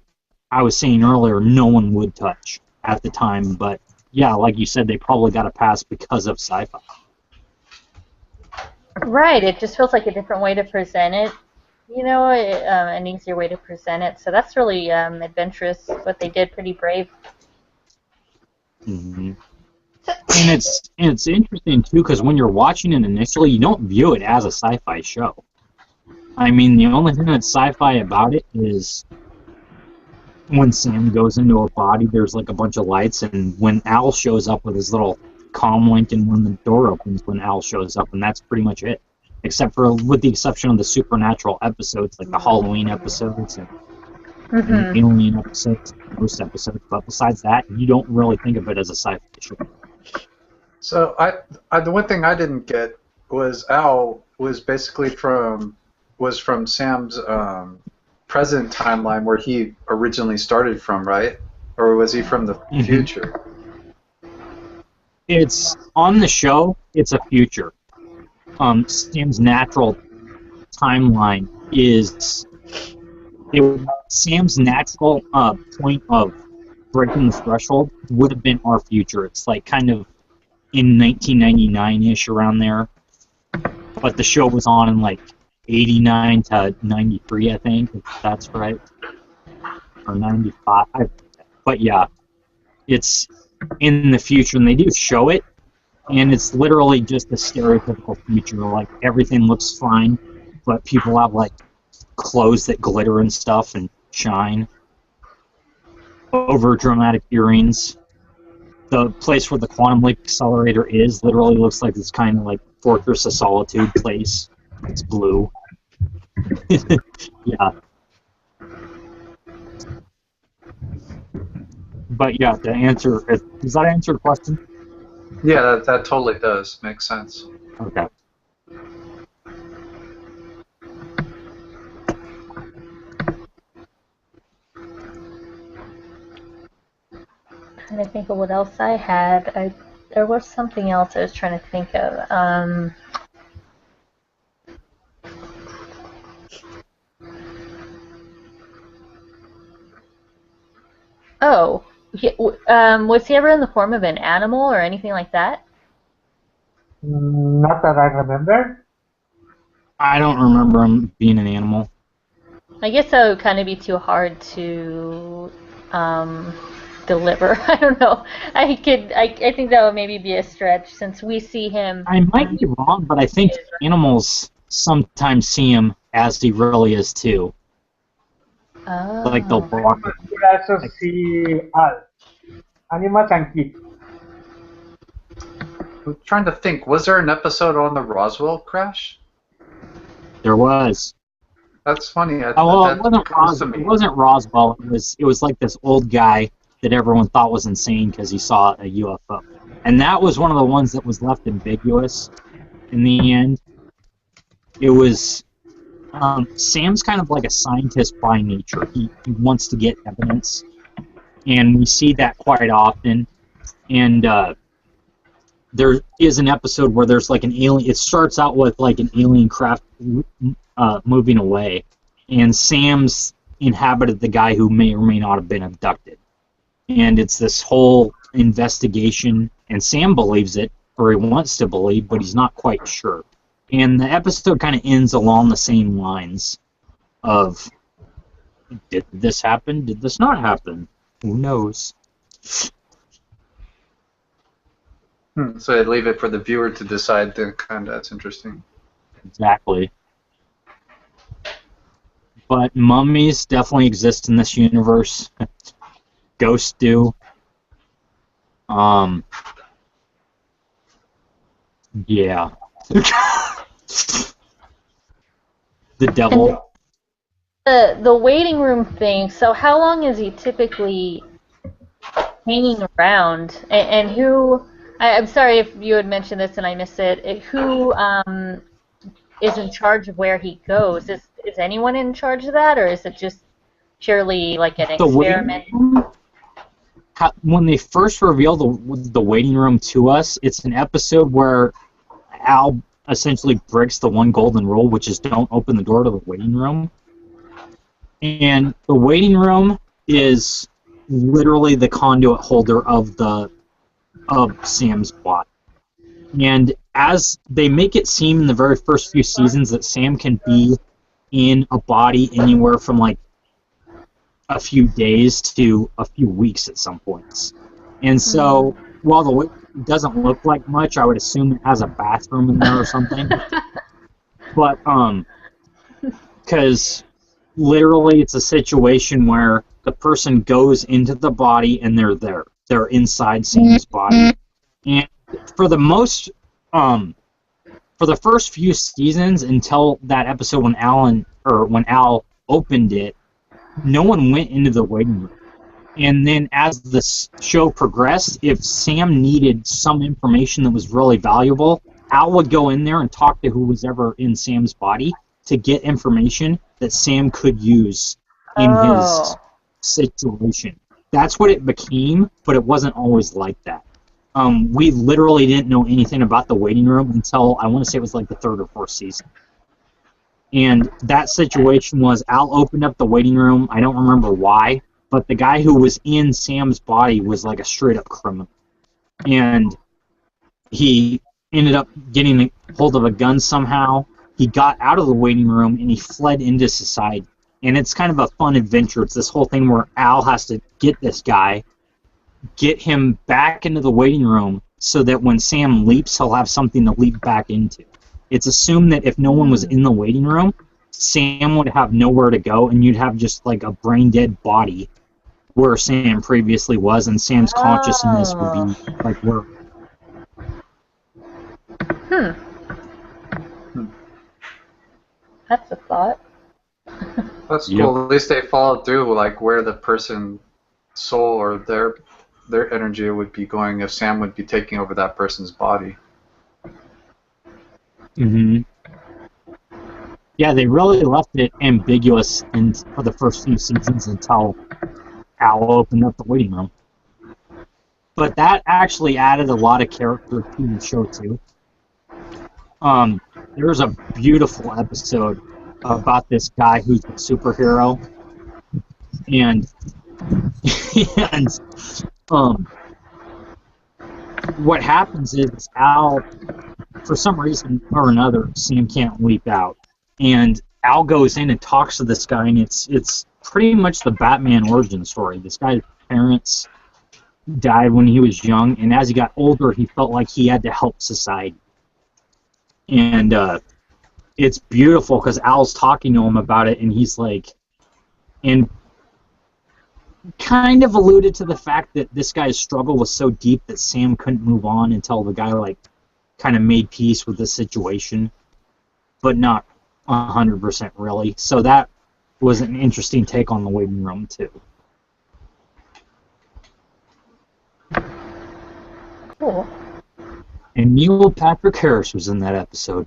I was saying earlier, no one would touch at the time. But yeah, like you said, they probably got a pass because of sci-fi. Right, it just feels like a different way to present it. You know, an easier way to present it. So that's really adventurous. What they did, pretty brave. Mm-hmm. And it's interesting too because when you're watching it initially, you don't view it as a sci-fi show. I mean, the only thing that's sci-fi about it is when Sam goes into a body, there's like a bunch of lights, and when Al shows up with his little comm link, and when the door opens, when Al shows up, and that's pretty much it. With the exception of the supernatural episodes, like the Halloween episodes. Mhm. alien episodes, most episodes, but besides that, you don't really think of it as a sci-fi show. So the one thing I didn't get was Al was basically from Sam's present timeline where he originally started from, right? Or was he from the Mhm. future? It's on the show. It's a future. Sam's natural timeline is Sam's natural point of breaking the threshold would have been our future. It's like kind of in 1999-ish around there, but the show was on in like 89 to 93, I think, if that's right, or 95. But yeah, it's in the future, and they do show it, and it's literally just a stereotypical future. Like everything looks fine, but people have like clothes that glitter and stuff and shine. Over dramatic earrings. The place where the quantum leap accelerator is literally looks like this kind of like Fortress of Solitude place. It's blue. Yeah. But yeah, to answer, does that answer the question? Yeah, that totally does. Makes sense. Okay. Trying to think of what else I had. There was something else I was trying to think of. Oh, was he ever in the form of an animal or anything like that? Not that I remember. I don't remember him being an animal. I guess that would kind of be too hard to deliver. I don't know. I think that would maybe be a stretch since we see him. I might be wrong, but I think animals sometimes see him as he really is too. Oh. Like they'll walk. You could also see animals and kids. I'm trying to think. Was there an episode on the Roswell crash? There was. That's funny. It wasn't Roswell. It was like this old guy that everyone thought was insane because he saw a UFO, and that was one of the ones that was left ambiguous. In the end, it was Sam's kind of like a scientist by nature. He wants to get evidence, and we see that quite often. And there is an episode where there's like an alien. It starts out with like an alien craft moving away, and Sam's inhabited the guy who may or may not have been abducted. And it's this whole investigation, and Sam believes it, or he wants to believe, but he's not quite sure. And the episode kind of ends along the same lines of, did this happen? Did this not happen? Who knows? So they leave it for the viewer to decide. That's interesting. Exactly. But mummies definitely exist in this universe. Ghosts do. Yeah. The devil. The waiting room thing. So how long is he typically hanging around? And who? I'm sorry if you had mentioned this and I missed it. Who is in charge of where he goes? Is anyone in charge of that, or is it just purely like an experiment? When they first reveal the waiting room to us, it's an episode where Al essentially breaks the one golden rule, which is don't open the door to the waiting room. And the waiting room is literally the conduit holder of Sam's body. And as they make it seem in the very first few seasons that Sam can be in a body anywhere from like a few days to a few weeks at some points. And so, while the waiting room doesn't look like much, I would assume it has a bathroom in there or something. But, because literally it's a situation where the person goes into the body and they're there. They're inside Sam's body. And for the first few seasons until that episode when Al opened it, no one went into the waiting room. And then as the show progressed, if Sam needed some information that was really valuable, Al would go in there and talk to who was ever in Sam's body to get information that Sam could use in his situation. That's what it became, but it wasn't always like that. We literally didn't know anything about the waiting room until, I want to say it was like the 3rd or 4th season. And that situation was Al opened up the waiting room. I don't remember why, but the guy who was in Sam's body was like a straight-up criminal. And he ended up getting a hold of a gun somehow. He got out of the waiting room, and he fled into society. And it's kind of a fun adventure. It's this whole thing where Al has to get this guy, get him back into the waiting room so that when Sam leaps, he'll have something to leap back into. It's assumed that if no one was in the waiting room, Sam would have nowhere to go, and you'd have just like a brain-dead body where Sam previously was, and Sam's consciousness would be like where... That's a thought. That's cool. At least they followed through, like where the person's soul or their energy would be going if Sam would be taking over that person's body. Mm-hmm. Yeah, they really left it ambiguous for the first few seasons until Al opened up the waiting room. But that actually added a lot of character to the show too. There's a beautiful episode about this guy who's a superhero, and what happens is Al, for some reason or another, Sam can't leap out, and Al goes in and talks to this guy, and it's pretty much the Batman origin story. This guy's parents died when he was young, and as he got older, he felt like he had to help society. And it's beautiful because Al's talking to him about it, and he's like, and kind of alluded to the fact that this guy's struggle was so deep that Sam couldn't move on until the guy like kind of made peace with the situation, but not 100% really. So that was an interesting take on the waiting room too. Cool. And Neil Patrick Harris was in that episode.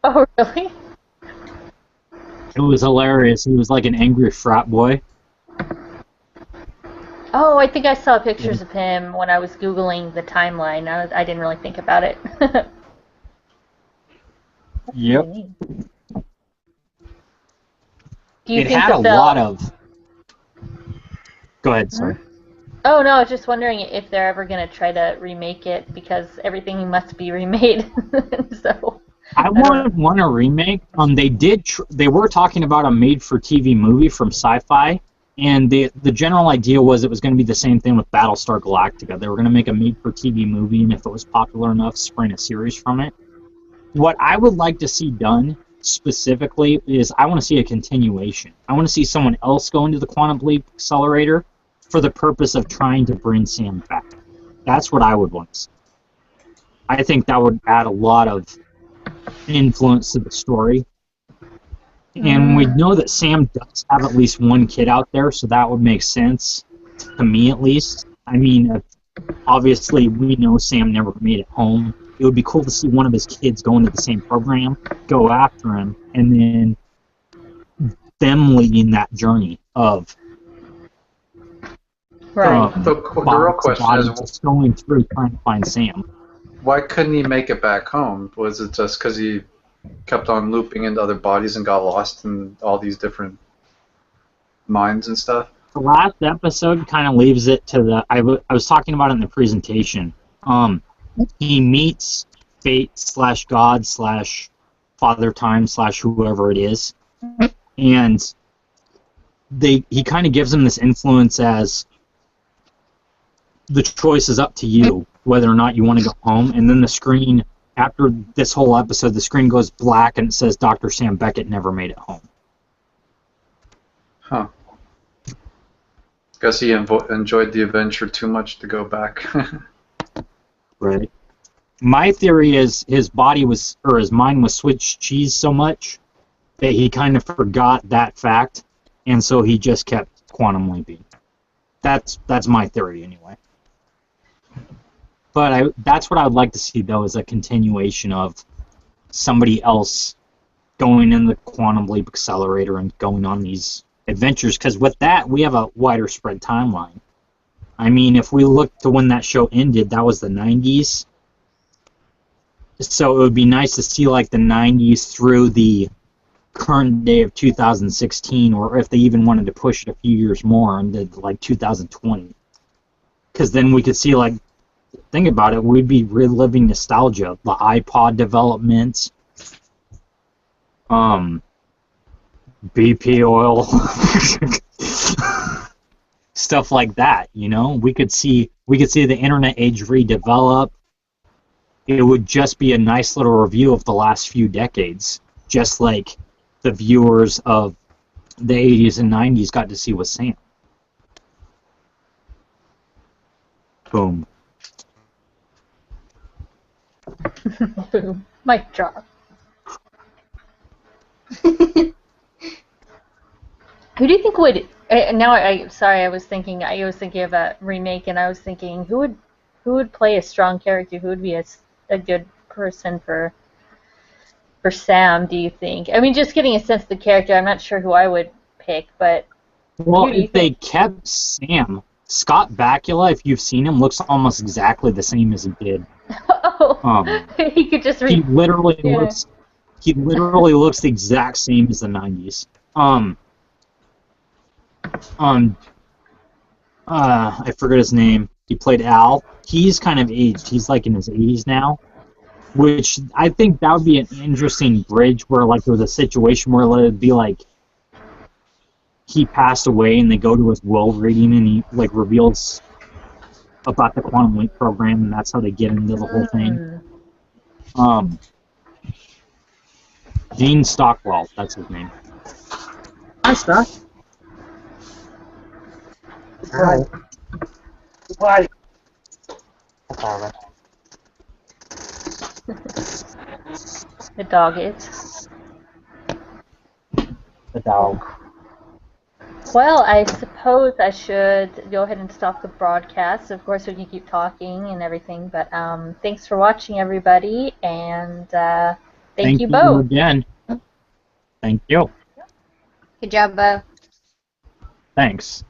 Oh, really? It was hilarious. He was like an angry frat boy. Oh, I think I saw pictures of him when I was Googling the timeline. I didn't really think about it. Yep. Do you It think had that a they'll... lot of... Go ahead, sorry. Oh, no, I was just wondering if they're ever going to try to remake it, because everything must be remade. So I want a remake. They were talking about a made-for-TV movie from Sci-Fi, and the general idea was it was going to be the same thing with Battlestar Galactica. They were going to make a made-for-TV movie, and if it was popular enough, spring a series from it. What I would like to see done specifically is I want to see a continuation. I want to see someone else go into the Quantum Leap Accelerator for the purpose of trying to bring Sam back. That's what I would want to see. I think that would add a lot of influence to the story. And we know that Sam does have at least one kid out there, so that would make sense, to me at least. I mean, obviously we know Sam never made it home. It would be cool to see one of his kids go into the same program, go after him, and then them leading that journey of The real question is, just going through trying to find Sam. why couldn't he make it back home? Was it just because he kept on looping into other bodies and got lost in all these different minds and stuff? The last episode kind of leaves it to the... I was talking about it in the presentation. He meets fate / God / Father Time / whoever it is, and he kind of gives him this influence as the choice is up to you whether or not you want to go home. And then the screen, after this whole episode, the screen goes black and it says Dr. Sam Beckett never made it home. Huh. Guess he enjoyed the adventure too much to go back. Right. My theory is his mind was switched cheese so much that he kind of forgot that fact, and so he just kept quantum leaping. That's my theory anyway. But that's what I would like to see, though, is a continuation of somebody else going in the quantum leap accelerator and going on these adventures, because with that, we have a wider spread timeline. I mean, if we look to when that show ended, that was the 90s. So it would be nice to see, like, the 90s through the current day of 2016, or if they even wanted to push it a few years more and did, like, 2020. Because then we could see, like, think about it, we'd be reliving nostalgia, the iPod development, BP oil, stuff like that. You know, we could see the internet age redevelop. It would just be a nice little review of the last few decades, just like the viewers of the 80s and 90s got to see with Sam. Boom. Boom. Mic drop. Who do you think would? I was thinking of a remake, and I was thinking who would play a strong character? Who would be a good person for Sam? Do you think? I mean, just getting a sense of the character. I'm not sure who I would pick, but well, if they kept Sam, Scott Bakula, if you've seen him, looks almost exactly the same as he did. Oh, he could just he literally looks the exact same as the 90s. I forget his name. He played Al. He's kind of aged. He's like in his 80s now, which I think that would be an interesting bridge where, like, there's a situation where it'd be like he passed away and they go to his will reading and he, like, reveals about the Quantum Leap program, and that's how they get into the whole thing. Gene Stockwell, that's his name. Hi, Stock. Hi. Why? The dog is. The dog. Well, I suppose I should go ahead and stop the broadcast. Of course, we can keep talking and everything, but thanks for watching, everybody, and thank you, Bo. Again. Thank you. Good job, Bo. Thanks.